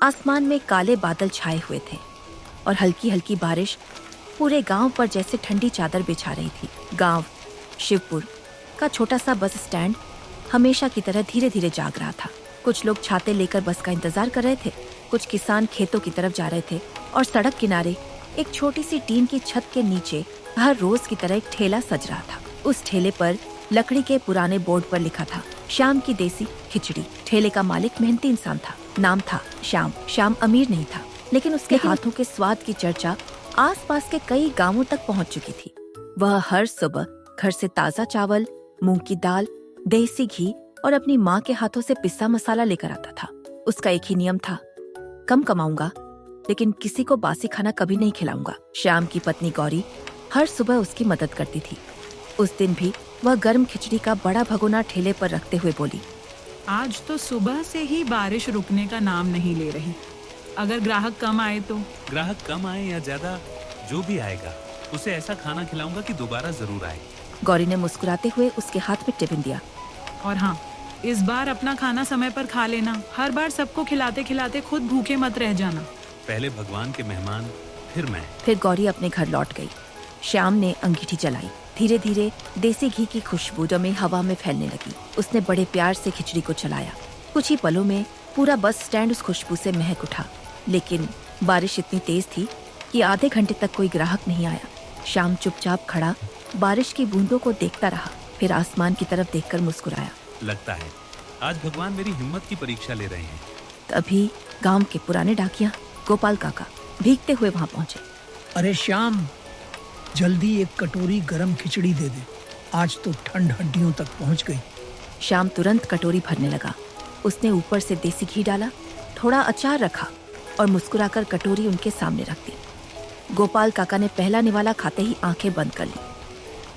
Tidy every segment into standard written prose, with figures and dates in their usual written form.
आसमान में काले बादल छाए हुए थे और हल्की हल्की बारिश पूरे गांव पर जैसे ठंडी चादर बिछा रही थी। गांव शिवपुर का छोटा सा बस स्टैंड हमेशा की तरह धीरे धीरे जाग रहा था। कुछ लोग छाते लेकर बस का इंतजार कर रहे थे, कुछ किसान खेतों की तरफ जा रहे थे और सड़क किनारे एक छोटी सी टीन की छत के नीचे हर रोज की तरह एक ठेला सज रहा था। उस ठेले पर लकड़ी के पुराने बोर्ड पर लिखा था श्याम की देसी खिचड़ी। ठेले का मालिक मेहनती इंसान था, नाम था श्याम। श्याम अमीर नहीं था, लेकिन उसके हाथों के स्वाद की चर्चा आसपास के कई गांवों तक पहुंच चुकी थी। वह हर सुबह घर से ताजा चावल, मूंग की दाल, देसी घी और अपनी माँ के हाथों से पिसा मसाला लेकर आता था। उसका एक ही नियम था, कम कमाऊंगा लेकिन किसी को बासी खाना कभी नहीं खिलाऊंगा। श्याम की पत्नी गौरी हर सुबह उसकी मदद करती थी। उस दिन भी वह गर्म खिचड़ी का बड़ा भगोना ठेले पर रखते हुए बोली, आज तो सुबह से ही बारिश रुकने का नाम नहीं ले रही। अगर ग्राहक कम आए तो? ग्राहक कम आए या ज्यादा, जो भी आएगा उसे ऐसा खाना खिलाऊंगा कि दोबारा जरूर आए। गौरी ने मुस्कुराते हुए उसके हाथ में टिफिन दिया। और हाँ, इस बार अपना खाना समय पर खा लेना। हर बार सबको खिलाते खिलाते खुद भूखे मत रह जाना। पहले भगवान के मेहमान, फिर मैं। फिर गौरी अपने घर लौट गई। श्याम ने अंगीठी जलाई। धीरे धीरे देसी घी की खुशबू जमी हवा में फैलने लगी। उसने बड़े प्यार से खिचड़ी को चलाया। कुछ ही पलों में पूरा बस स्टैंड उस खुशबू से महक उठा। लेकिन बारिश इतनी तेज थी कि आधे घंटे तक कोई ग्राहक नहीं आया। श्याम चुपचाप खड़ा बारिश की बूंदों को देखता रहा, फिर आसमान की तरफ देखकर मुस्कुराया। लगता है आज भगवान मेरी हिम्मत की परीक्षा ले रहे हैं। तभी गांव के पुराने डाकिया गोपाल काका भीगते हुए वहां पहुंचे। अरे श्याम, जल्दी एक कटोरी गरम खिचड़ी दे दे, आज तो ठंड हड्डियों तक पहुंच गई। श्याम तुरंत कटोरी भरने लगा। उसने ऊपर से देसी घी डाला, थोड़ा अचार रखा और मुस्कुराकर कटोरी उनके सामने रख दी। गोपाल काका ने पहला निवाला खाते ही आंखें बंद कर ली।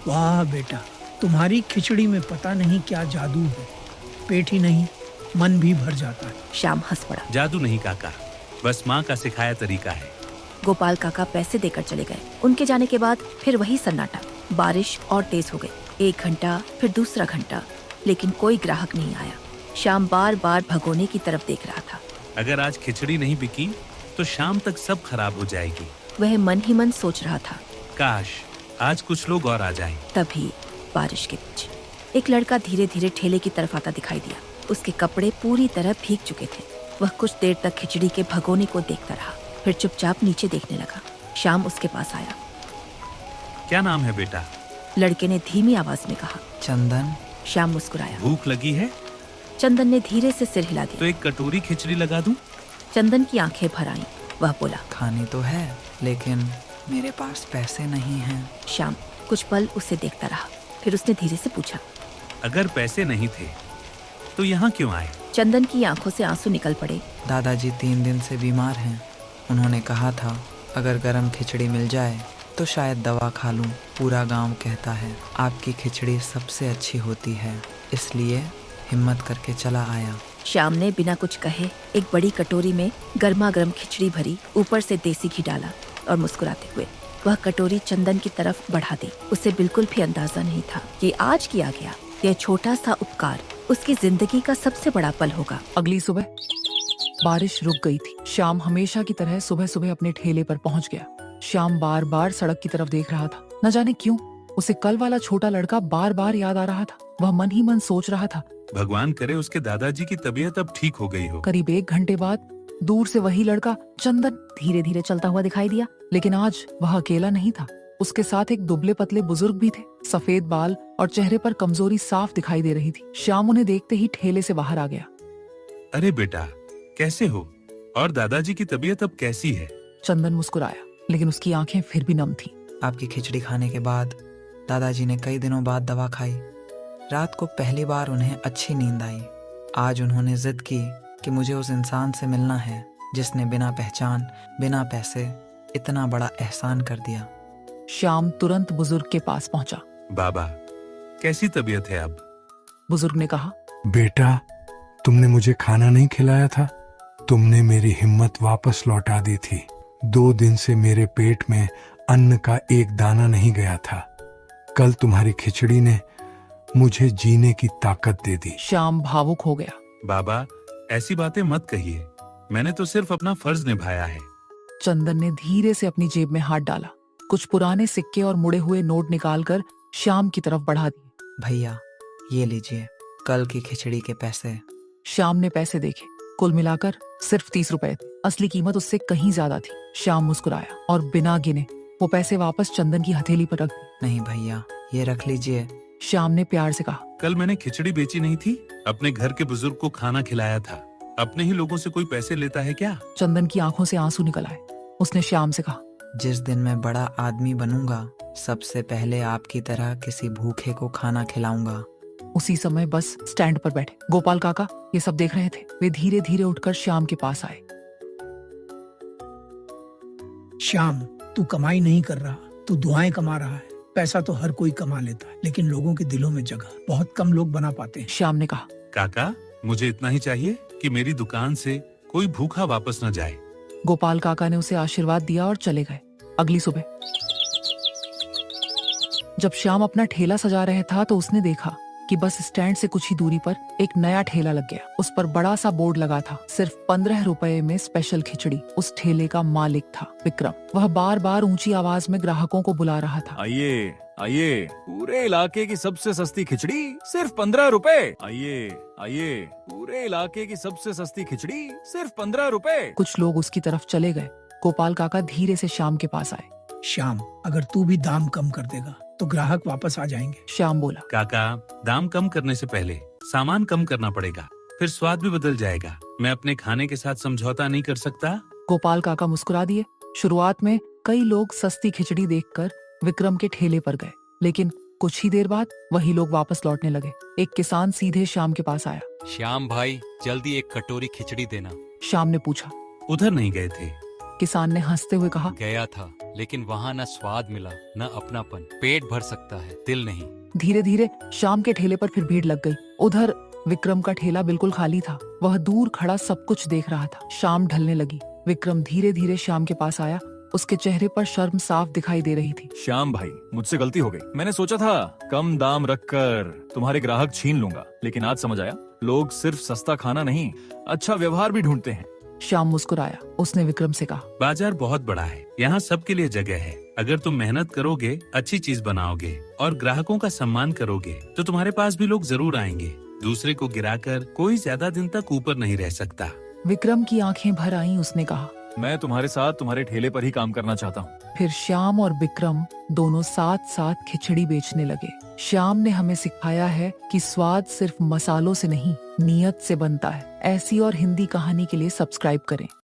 वाह बेटा, तुम्हारी खिचड़ी में पता नहीं क्या जादू है। पेट ही नहीं, मन भी भर जाता है। श्याम हंस पड़ा। जादू नहीं काका, बस माँ का सिखाया तरीका है। गोपाल काका पैसे देकर चले गए। उनके जाने के बाद फिर वही सन्नाटा। बारिश और तेज हो गई। 1 घंटा, फिर दूसरा घंटा, लेकिन कोई ग्राहक नहीं आया। श्याम बार बार भगोने की तरफ देख रहा था। अगर आज खिचड़ी नहीं बिकी तो शाम तक सब खराब हो जाएगी। वह मन ही मन सोच रहा था, काश आज कुछ लोग और आ जाएं। तभी बारिश के बीच एक लड़का धीरे धीरे ठेले की तरफ आता दिखाई दिया। उसके कपड़े पूरी तरह भीग चुके थे। वह कुछ देर तक खिचड़ी के भगोने को देखता रहा, फिर चुपचाप नीचे देखने लगा। श्याम उसके पास आया। क्या नाम है बेटा? लड़के ने धीमी आवाज में कहा। चंदन। श्याम मुस्कुराया। भूख लगी है? चंदन ने धीरे से सिर हिला दिया। तो एक कटोरी खिचड़ी लगा दूं? चंदन की आंखें भर आईं। वह बोला, खानी तो है, लेकिन मेरे पास पैसे नहीं हैं। श्याम कुछ पल उसे देखता रहा, फिर उसने धीरे से पूछा, अगर पैसे नहीं थे तो यहाँ क्यों आए? चंदन की आंखों से आंसू निकल पड़े। दादाजी 3 दिन से बीमार हैं। उन्होंने कहा था अगर गरम खिचड़ी मिल जाए तो शायद दवा खा लूं। पूरा गांव कहता है आपकी खिचड़ी सबसे अच्छी होती है, इसलिए हिम्मत करके चला आया। श्याम ने बिना कुछ कहे एक बड़ी कटोरी में गर्मा गर्म खिचड़ी भरी, ऊपर से देसी घी डाला और मुस्कुराते हुए वह कटोरी चंदन की तरफ बढ़ा दी। उसे बिल्कुल भी अंदाजा नहीं था कि आज किया गया यह छोटा सा उपकार उसकी जिंदगी का सबसे बड़ा पल होगा। अगली सुबह बारिश रुक गई थी। श्याम हमेशा की तरह सुबह सुबह अपने ठेले पर पहुंच गया। श्याम बार बार सड़क की तरफ देख रहा था। न जाने क्यों उसे कल वाला छोटा लड़का बार बार याद आ रहा था। वह मन ही मन सोच रहा था, भगवान करे उसके दादाजी की तबीयत अब ठीक हो गई हो। करीब 1 घंटे बाद दूर से वही लड़का चंदन धीरे धीरे चलता हुआ दिखाई दिया। लेकिन आज वह अकेला नहीं था। उसके साथ एक दुबले पतले बुजुर्ग भी थे। सफेद बाल और चेहरे पर कमजोरी साफ दिखाई दे रही थी। श्याम उन्हें देखते ही ठेले से बाहर आ गया। अरे बेटा, कैसे हो? और दादाजी की तबीयत अब कैसी है? चंदन मुस्कुराया, लेकिन उसकी आंखें फिर भी नम थीं। आपकी खिचड़ी खाने के बाद दादाजी ने कई दिनों बाद दवा खाई। रात को पहली बार उन्हें अच्छी नींद आई। आज उन्होंने जिद की कि मुझे उस इंसान से मिलना है जिसने बिना पहचान, बिना पैसे इतना बड़ा एहसान कर दिया। श्याम तुरंत बुजुर्ग के पास पहुंचा। बाबा, कैसी तबीयत है अब? बुजुर्ग ने कहा, बेटा, तुमने मुझे खाना नहीं खिलाया था। तुमने मेरी हिम्मत वापस लौटा दी थी। 2 दिन से मेरे पेट में अन्न का एक दाना नहीं गया था। कल तुम्हारी खिचड़ी ने मुझे जीने की ताकत दे दी। श्याम भावुक हो गया। बाबा, ऐसी बातें मत कहिए। मैंने तो सिर्फ अपना फर्ज निभाया है। चंदन ने धीरे से अपनी जेब में हाथ डाला, कुछ पुराने सिक्के और मुड़े हुए नोट निकालकर श्याम की तरफ बढ़ा दिए। भैया ये लीजिए कल की खिचड़ी के पैसे। श्याम ने पैसे देखे, कुल मिलाकर सिर्फ 30 रुपए थे। असली कीमत उससे कहीं ज्यादा थी। श्याम मुस्कुराया और बिना गिने वो पैसे वापस चंदन की हथेली पर रख दिए। नहीं भैया ये रख लीजिए। श्याम ने प्यार से कहा। कल मैंने खिचड़ी बेची नहीं थी, अपने घर के बुजुर्ग को खाना खिलाया था। अपने ही लोगों से कोई पैसे लेता है क्या? चंदन की आंखों से आंसू निकल आए। उसने श्याम से कहा, जिस दिन मैं बड़ा आदमी बनूंगा सबसे पहले आपकी तरह किसी भूखे को खाना खिलाऊंगा। उसी समय बस स्टैंड पर बैठे गोपाल काका ये सब देख रहे थे। वे धीरे धीरे उठकर श्याम के पास आए। श्याम, तू कमाई नहीं कर रहा, तू दुआएं कमा रहा है। पैसा तो हर कोई कमा लेता है, लेकिन लोगों के दिलों में जगह बहुत कम लोग बना पाते हैं। श्याम ने कहा, काका मुझे इतना ही चाहिए कि मेरी दुकान से कोई भूखा वापस न जाए। गोपाल काका ने उसे आशीर्वाद दिया और चले गए। अगली सुबह जब श्याम अपना ठेला सजा रहा था तो उसने देखा कि बस स्टैंड से कुछ ही दूरी पर एक नया ठेला लग गया। उस पर बड़ा सा बोर्ड लगा था, सिर्फ 15 रुपए में स्पेशल खिचड़ी। उस ठेले का मालिक था विक्रम। वह बार बार ऊंची आवाज में ग्राहकों को बुला रहा था। आइए आइए, पूरे इलाके की सबसे सस्ती खिचड़ी सिर्फ 15 रुपए। आइए आइए, पूरे इलाके की सबसे सस्ती खिचड़ी सिर्फ 15 रुपए। कुछ लोग उसकी तरफ चले गए। गोपाल काका धीरे से श्याम के पास आए। श्याम, अगर तू भी दाम कम कर देगा तो ग्राहक वापस आ जाएंगे। श्याम बोला, काका दाम कम करने से पहले सामान कम करना पड़ेगा, फिर स्वाद भी बदल जाएगा। मैं अपने खाने के साथ समझौता नहीं कर सकता। गोपाल काका मुस्कुरा दिए। शुरुआत में कई लोग सस्ती खिचड़ी देखकर विक्रम के ठेले पर गए, लेकिन कुछ ही देर बाद वही लोग वापस लौटने लगे। एक किसान सीधे श्याम के पास आया। श्याम भाई, जल्दी एक कटोरी खिचड़ी देना। श्याम ने पूछा। उधर नहीं गए थे? किसान ने हंसते हुए कहा, गया था, लेकिन वहाँ न स्वाद मिला न अपनापन। पेट भर सकता है, दिल नहीं। धीरे धीरे श्याम के ठेले पर फिर भीड़ लग गई। उधर विक्रम का ठेला बिल्कुल खाली था। वह दूर खड़ा सब कुछ देख रहा था। शाम ढलने लगी। विक्रम धीरे धीरे श्याम के पास आया। उसके चेहरे पर शर्म साफ दिखाई दे रही थी। श्याम भाई, मुझसे गलती हो गई। मैंने सोचा था कम दाम रखकर तुम्हारे ग्राहक छीन लूंगा, लेकिन आज समझ आया लोग सिर्फ सस्ता खाना नहीं, अच्छा व्यवहार भी ढूंढते हैं। श्याम मुस्कुराया। उसने विक्रम से कहा, बाजार बहुत बड़ा है, यहाँ सबके लिए जगह है। अगर तुम मेहनत करोगे, अच्छी चीज बनाओगे और ग्राहकों का सम्मान करोगे तो तुम्हारे पास भी लोग जरूर आएंगे। दूसरे को गिराकर कोई ज्यादा दिन तक ऊपर नहीं रह सकता। विक्रम की आंखें भर आईं। उसने कहा, मैं तुम्हारे साथ तुम्हारे ठेले पर ही काम करना चाहता हूँ। फिर श्याम और विक्रम दोनों साथ साथ खिचड़ी बेचने लगे। श्याम ने हमें सिखाया है कि स्वाद सिर्फ मसालों से नहीं, नीयत से बनता है। ऐसी और हिंदी कहानी के लिए सब्सक्राइब करें।